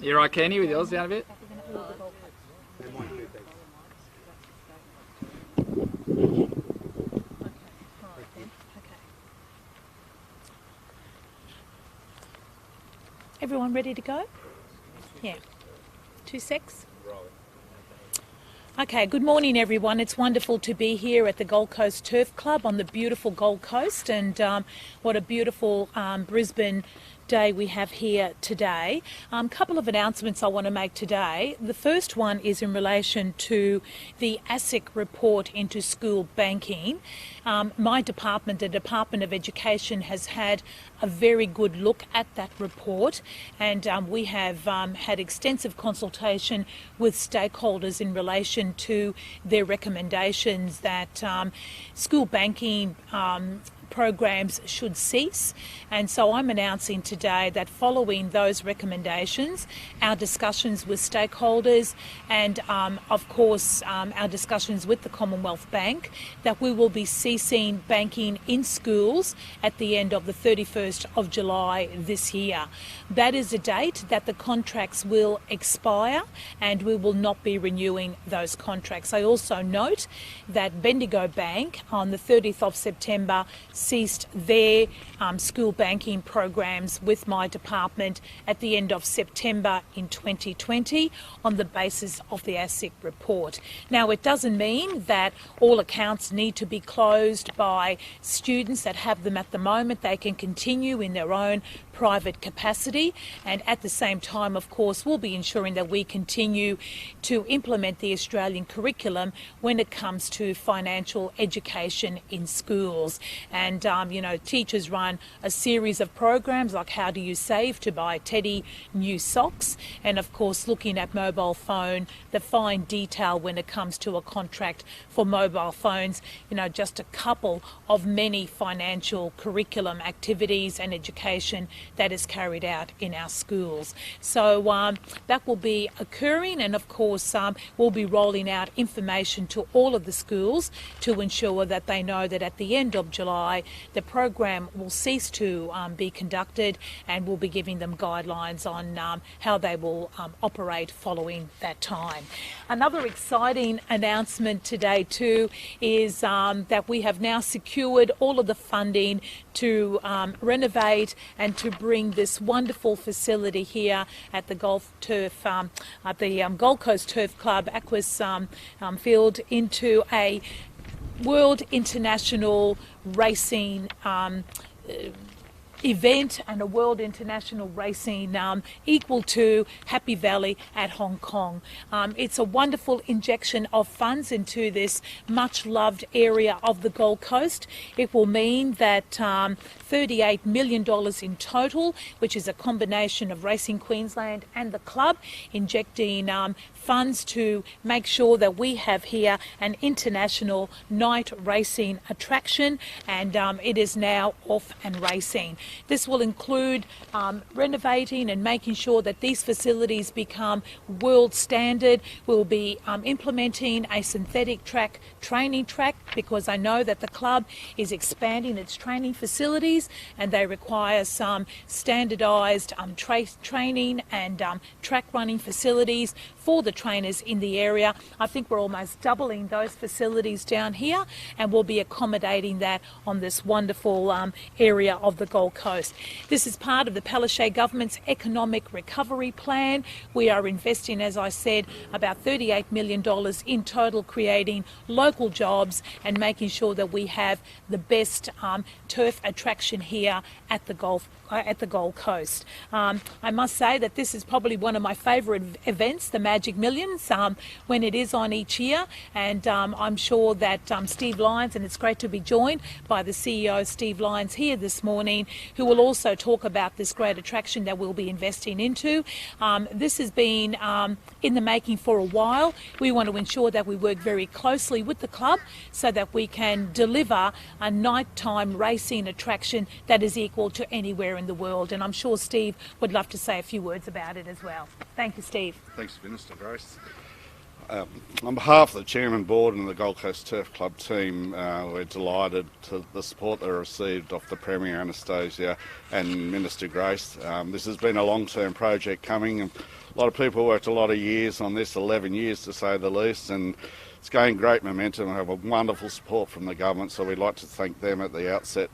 You right, Kenny, with yours down a bit? Everyone ready to go? Yeah. 2 secs. Okay, good morning everyone. It's wonderful to be here at the Gold Coast Turf Club on the beautiful Gold Coast, and what a beautiful Brisbane day we have here today. Couple of announcements I want to make today. The first one is in relation to the ASIC report into school banking. My department, the Department of Education, has had a very good look at that report, and we have had extensive consultation with stakeholders in relation to their recommendations that school banking programs should cease. And so I'm announcing today that following those recommendations, our discussions with stakeholders and of course our discussions with the Commonwealth Bank, that we will be ceasing banking in schools at the end of the 31st of July this year. That is a date that the contracts will expire, and we will not be renewing those contracts. I also note that Bendigo Bank on the 30th of September ceased their school banking programs with my department at the end of September in 2020 on the basis of the ASIC report. Now, it doesn't mean that all accounts need to be closed by students that have them at the moment. They can continue in their own private capacity, and at the same time, of course, we'll be ensuring that we continue to implement the Australian curriculum when it comes to financial education in schools. And you know, teachers run a series of programs like How Do You Save to buy Teddy new socks, and of course looking at mobile phone, the fine detail when it comes to a contract for mobile phones, you know, just a couple of many financial curriculum activities and education that is carried out in our schools. So that will be occurring, and of course we'll be rolling out information to all of the schools to ensure that they know that at the end of July the program will cease to be conducted, and we'll be giving them guidelines on how they will operate following that time. Another exciting announcement today too is that we have now secured all of the funding to renovate and to bring this wonderful facility here at the Gold Coast Turf Club Aquas Field into a World International Racing event and a World International Racing equal to Happy Valley at Hong Kong. It's a wonderful injection of funds into this much loved area of the Gold Coast. It will mean that $38 million in total, which is a combination of Racing Queensland and the club, injecting funds to make sure that we have here an international night racing attraction, and it is now off and racing. This will include renovating and making sure that these facilities become world standard. We'll be implementing a synthetic track training track, because I know that the club is expanding its training facilities and they require some standardised training and track running facilities for the trainers in the area. I think we're almost doubling those facilities down here, and we'll be accommodating that on this wonderful area of the Gold Coast. This is part of the Palaszczuk government's economic recovery plan. We are investing, as I said, about $38 million in total, creating local jobs and making sure that we have the best turf attraction here at the Gold Coast. I must say that this is probably one of my favourite events, the Magic Millions, when it is on each year, and I'm sure that Steve Lyons, and it's great to be joined by the CEO Steve Lyons here this morning, who will also talk about this great attraction that we'll be investing into. This has been in the making for a while. We want to ensure that we work very closely with the club so that we can deliver a nighttime racing attraction that is equal to anywhere in the world, and I'm sure Steve would love to say a few words about it as well. Thank you, Steve. Thanks, Minister Grace. On behalf of the Chairman Board and the Gold Coast Turf Club team, we're delighted to the support they received off the Premier Annastacia and Minister Grace. This has been a long-term project coming, and a lot of people worked a lot of years on this, 11 years to say the least, and it's gained great momentum. We have a wonderful support from the government, so we'd like to thank them at the outset.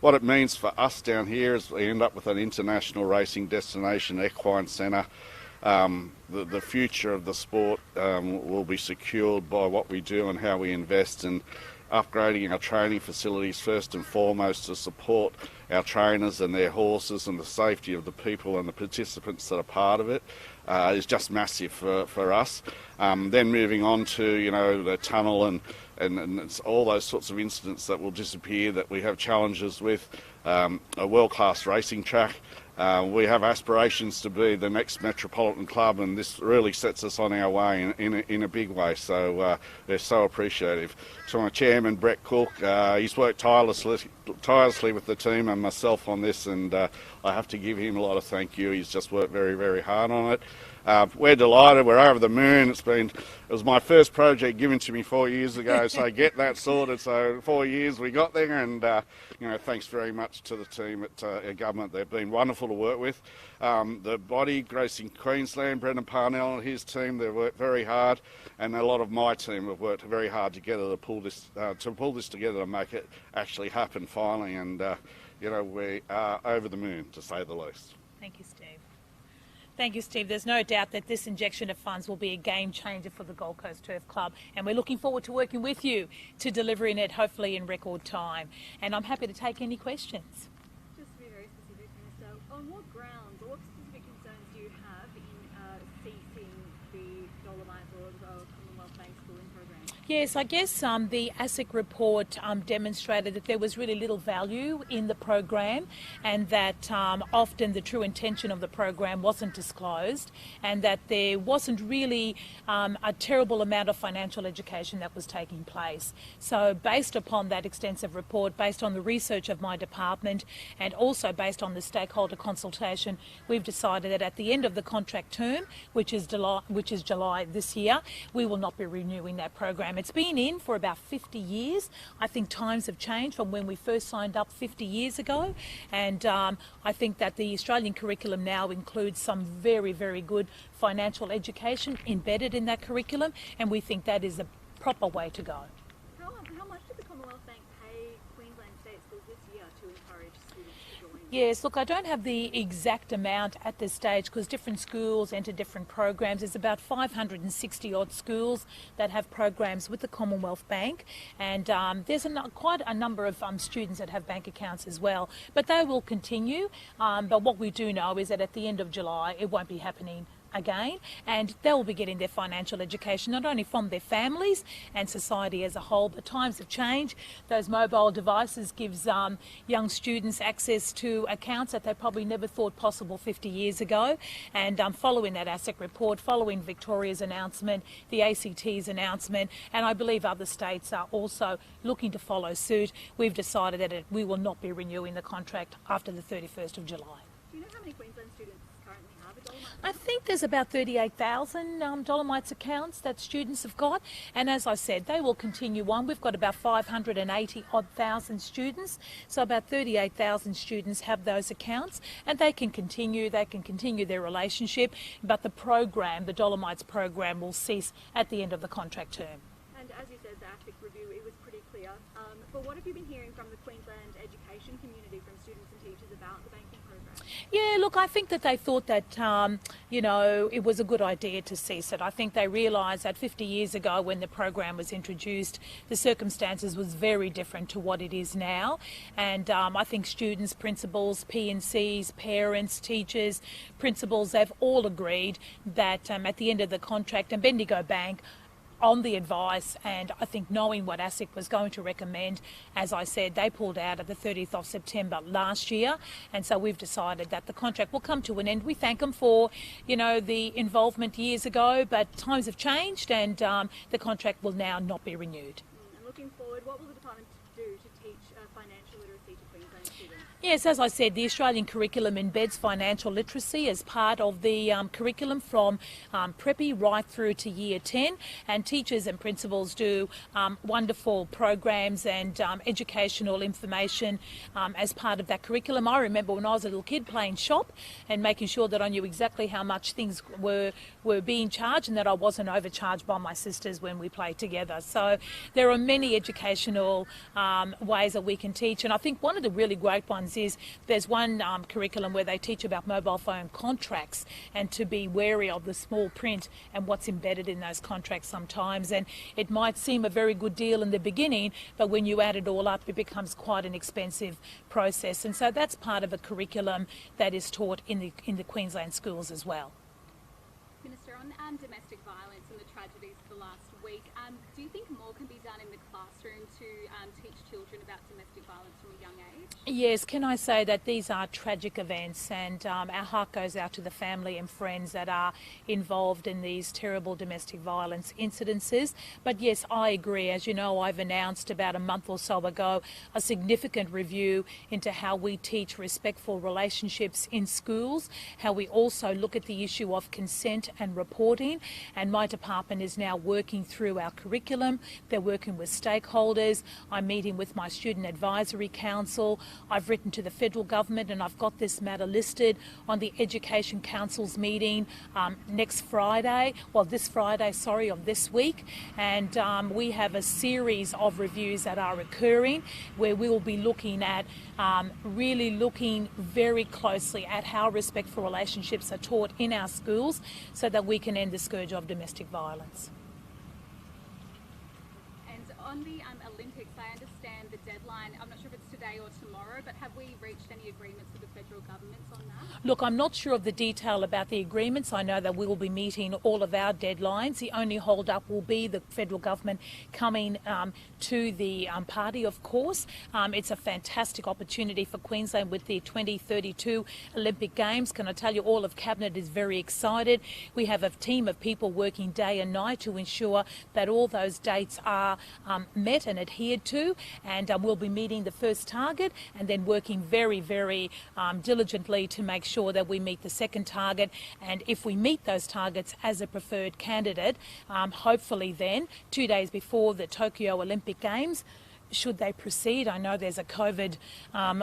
What it means for us down here is we end up with an international racing destination, equine centre. The future of the sport will be secured by what we do and how we invest in upgrading our training facilities first and foremost to support our trainers and their horses, and the safety of the people and the participants that are part of it is just massive for us. Then moving on to the tunnel and it's all those sorts of incidents that will disappear, that we have challenges with, a world-class racing track. We have aspirations to be the next metropolitan club, and this really sets us on our way in a big way, so we're so appreciative. To my chairman, Brett Cook, he's worked tirelessly with the team and myself on this, and I have to give him a lot of thank you. He's just worked very, very hard on it. We're delighted, we're over the moon. It was my first project given to me 4 years ago, so get that sorted. So 4 years we got there, and thanks very much to the team at our government. They've been wonderful to work with. The body, Racing Queensland, Brendan Parnell and his team, they've worked very hard, and a lot of my team have worked very hard together to pull this together to make it actually happen finally, and we are over the moon, to say the least. Thank you, Steve. Thank you, Steve. There's no doubt that this injection of funds will be a game changer for the Gold Coast Turf Club, and we're looking forward to working with you to delivering it hopefully in record time. And I'm happy to take any questions. Just to be very specific, Minister, on what grounds or what specific concerns do you have in ceasing the Dolomite or Commonwealth Bank schooling program? Yes, I guess the ASIC report demonstrated that there was really little value in the program, and that often the true intention of the program wasn't disclosed, and that there wasn't really a terrible amount of financial education that was taking place. So based upon that extensive report, based on the research of my department, and also based on the stakeholder consultation, we've decided that at the end of the contract term, which is July this year, we will not be renewing that program. It's been in for about 50 years. I think times have changed from when we first signed up 50 years ago, and I think that the Australian curriculum now includes some very, very good financial education embedded in that curriculum, and we think that is a proper way to go. How much did the Commonwealth Bank pay Queensland state schools this year to encourage students to join? Yes, look, I don't have the exact amount at this stage because different schools enter different programs. There's about 560 odd schools that have programs with the Commonwealth Bank, and there's quite a number of students that have bank accounts as well, but they will continue. But what we do know is that at the end of July it won't be happening again, and they will be getting their financial education not only from their families and society as a whole, but times have changed. Those mobile devices gives young students access to accounts that they probably never thought possible 50 years ago, and following that ASIC report, following Victoria's announcement, the ACT's announcement, and I believe other states are also looking to follow suit, we've decided that we will not be renewing the contract after the 31st of July. Do you know how many Queensland students currently have a Dolomite? I think there's about 38,000 Dolomites accounts that students have got, and as I said, they will continue on. We've got about 580 odd thousand students, so about 38,000 students have those accounts, and they can continue their relationship, but the program, the Dolomites program, will cease at the end of the contract term. And as you said, the ASIC review, it was pretty clear. But what have you been hearing from the Queensland education community, from students and teachers, about the banking program? Yeah, look, I think that they thought that, it was a good idea to cease it. I think they realised that 50 years ago when the program was introduced, the circumstances was very different to what it is now. And I think students, principals, P&Cs, parents, teachers, principals, they've all agreed that at the end of the contract, and Bendigo Bank, on the advice and I think knowing what ASIC was going to recommend, as I said, they pulled out at the 30th of September last year, and so we've decided that the contract will come to an end. We thank them for, the involvement years ago, but times have changed, and the contract will now not be renewed. And looking forward, what will the department do to teach financial literacy to Queensland students? Yes, as I said, the Australian curriculum embeds financial literacy as part of the curriculum from preppy right through to year 10, and teachers and principals do wonderful programs and educational information as part of that curriculum. I remember when I was a little kid playing shop and making sure that I knew exactly how much things were being charged and that I wasn't overcharged by my sisters when we played together. So there are many educational ways that we can teach, and I think one of the really great ones is there's one curriculum where they teach about mobile phone contracts and to be wary of the small print and what's embedded in those contracts sometimes. And it might seem a very good deal in the beginning, but when you add it all up, it becomes quite an expensive process. And so that's part of a curriculum that is taught in the Queensland schools as well. Minister, on domestic violence and the tragedies of the last week, do you think more can be done in the classroom to teach children about domestic violence from a young age? Yes, can I say that these are tragic events, and our heart goes out to the family and friends that are involved in these terrible domestic violence incidences. But yes, I agree. As you know, I've announced about a month or so ago a significant review into how we teach respectful relationships in schools, how we also look at the issue of consent and reporting, and my department is now working through our curriculum. They're working with stakeholders. I'm meeting with my Student Advisory Council. I've written to the federal government, and I've got this matter listed on the Education Council's meeting this Friday of this week. And we have a series of reviews that are occurring where we will be looking at really looking very closely at how respectful relationships are taught in our schools so that we can end the scourge of domestic violence. And on the Olympics, I understand the deadline, I'm not sure if it's today or tomorrow, but have we reached any agreements with the federal governments on that? Look, I'm not sure of the detail about the agreements. I know that we will be meeting all of our deadlines. The only hold-up will be the federal government coming to the party, of course. It's a fantastic opportunity for Queensland with the 2032 Olympic Games. Can I tell you, all of Cabinet is very excited. We have a team of people working day and night to ensure that all those dates are met and adhered to, and we'll be meeting the first target and then working very, very diligently to make sure that we meet the second target. And if we meet those targets as a preferred candidate, hopefully then 2 days before the Tokyo Olympic Games, should they proceed, I know there's a COVID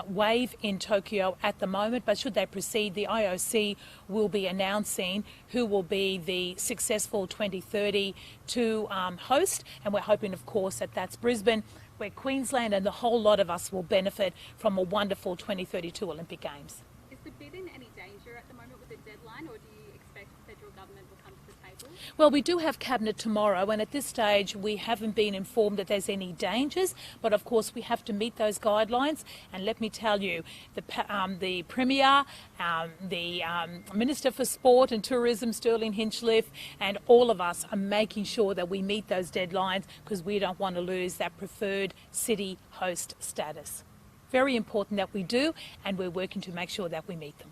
wave in Tokyo at the moment, but should they proceed, the IOC will be announcing who will be the successful 2032 host, and we're hoping, of course, that that's Brisbane, where Queensland and the whole lot of us will benefit from a wonderful 2032 Olympic Games. Is the bid in any danger at the moment with the deadline, or do you expect the federal government will come to the table? Well, we do have Cabinet tomorrow, and at this stage we haven't been informed that there's any dangers, but of course we have to meet those guidelines. And let me tell you, the Premier, the Minister for Sport and Tourism, Sterling Hinchliffe, and all of us are making sure that we meet those deadlines because we don't want to lose that preferred city host status. Very important that we do, and we're working to make sure that we meet them.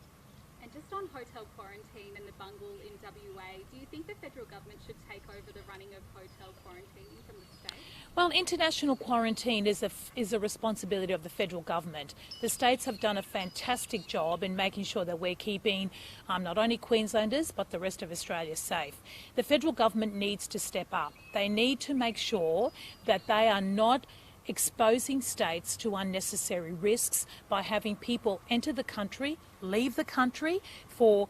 And just on hotel quarantine and the bungle in WA, do you think the federal government should take over the running of hotel quarantining from the state? Well, international quarantine is a responsibility of the federal government. The states have done a fantastic job in making sure that we're keeping not only Queenslanders but the rest of Australia safe. The federal government needs to step up. They need to make sure that they are not exposing states to unnecessary risks by having people enter the country, leave the country for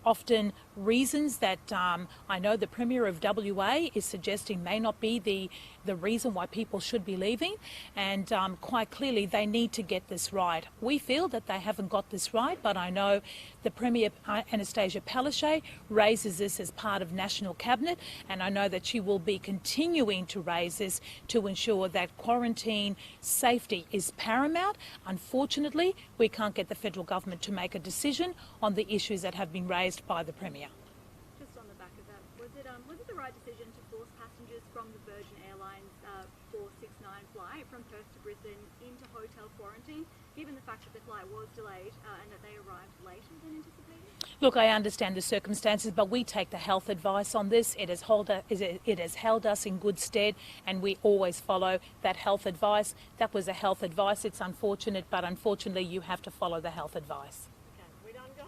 often reasons that I know the Premier of WA is suggesting may not be the reason why people should be leaving, and quite clearly they need to get this right. We feel that they haven't got this right, but I know the Premier, Annastacia Palaszczuk, raises this as part of National Cabinet, and I know that she will be continuing to raise this to ensure that quarantine safety is paramount. Unfortunately, we can't get the federal government to make a decision on the issues that have been raised by the Premier. Just on the back of that, was it the right decision to force passengers from the Virgin Airlines 469 flight from Perth to Brisbane into hotel quarantine, given the fact that the flight was delayed and that they arrived later than anticipated? Look, I understand the circumstances, but we take the health advice on this. It has held us in good stead, and we always follow that health advice. That was a health advice. It's unfortunate, but unfortunately you have to follow the health advice. Okay, we done, Josh?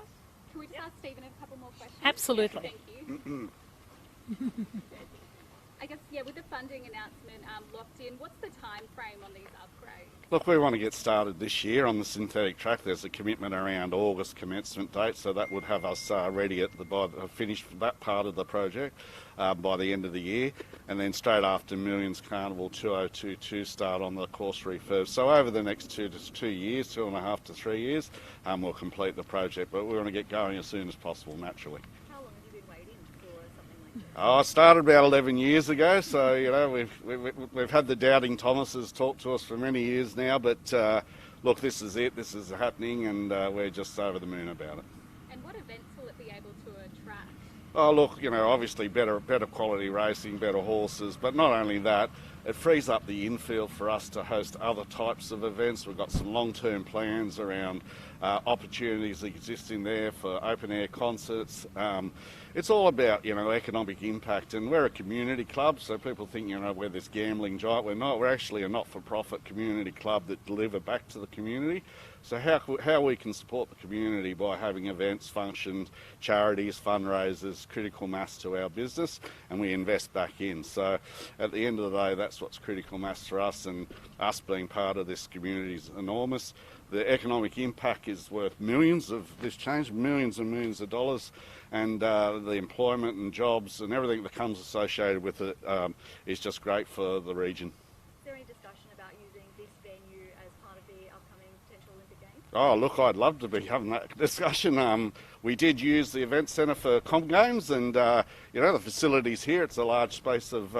Can we just ask Stephen a couple more questions? Absolutely. Thank you. I guess, yeah, with the funding announcement locked in, what's the time frame on these upgrades? Look, we want to get started this year on the synthetic track. There's a commitment around August commencement date, so that would have us ready finished that part of the project by the end of the year, and then straight after Millions Carnival 2022 start on the course refurb. So over the next 2 years, 2.5 to 3 years, we'll complete the project, but we want to get going as soon as possible, naturally. How long have you been waiting for something like this? Oh, I started about 11 years ago, so you know we've had the doubting Thomases talk to us for many years now. But look, this is it. This is happening, and we're just over the moon about it. And what events will it be able to attract? Oh, look, you know, obviously better quality racing, better horses, but not only that, it frees up the infield for us to host other types of events. We've got some long-term plans around opportunities existing there for open-air concerts. It's all about, you know, economic impact, and we're a community club, so people think, you know, we're this gambling giant. We're not. We're actually a not-for-profit community club that deliver back to the community. So how we can support the community by having events, functions, charities, fundraisers, critical mass to our business, and we invest back in. So at the end of the day, that's what's critical mass for us, and us being part of this community is enormous. The economic impact is worth millions of this change, millions and millions of dollars, and the employment and jobs and everything that comes associated with it is just great for the region. Is there any discussion about using this venue as part of the upcoming potential Olympic Games? Oh, look, I'd love to be having that discussion. We did use the event centre for Comp Games, and you know, the facilities here, it's a large space of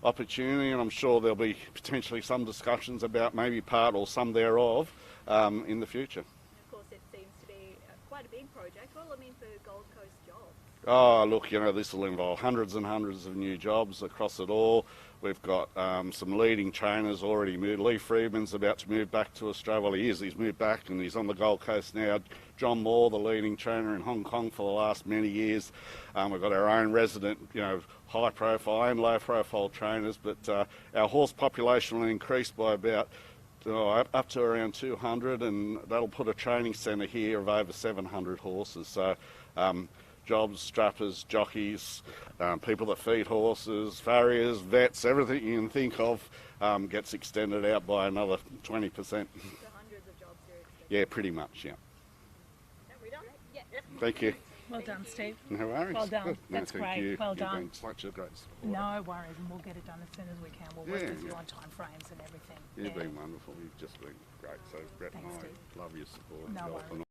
opportunity, and I'm sure there'll be potentially some discussions about maybe part or some thereof in the future. And of course, it seems to be quite a big project. What will it mean for Gold Coast jobs? Oh, look, you know, this will involve hundreds and hundreds of new jobs across it all. We've got some leading trainers already moved. Lee Freeman's about to move back to Australia. Well, he is. He's moved back and he's on the Gold Coast now. John Moore, the leading trainer in Hong Kong for the last many years. We've got our own resident, you know, high-profile and low-profile trainers. But our horse population will increase by about up to around 200, and that'll put a training centre here of over 700 horses. So jobs, strappers, jockeys, people that feed horses, farriers, vets, everything you can think of gets extended out by another 20%. So hundreds of jobs here. Yeah, pretty much, yeah. Are we done? Yeah. Thank you. Well done, Steve. No worries. Well done. Good. No, That's thank great. you. Well You've done. been such a great supporter. No worries, and we'll get it done as soon as we can. We'll work Yeah, with you yeah. on time frames and everything. You've Yeah. been wonderful. You've just been great. So Brett Thanks, and I Steve. love your support. No Help worries. and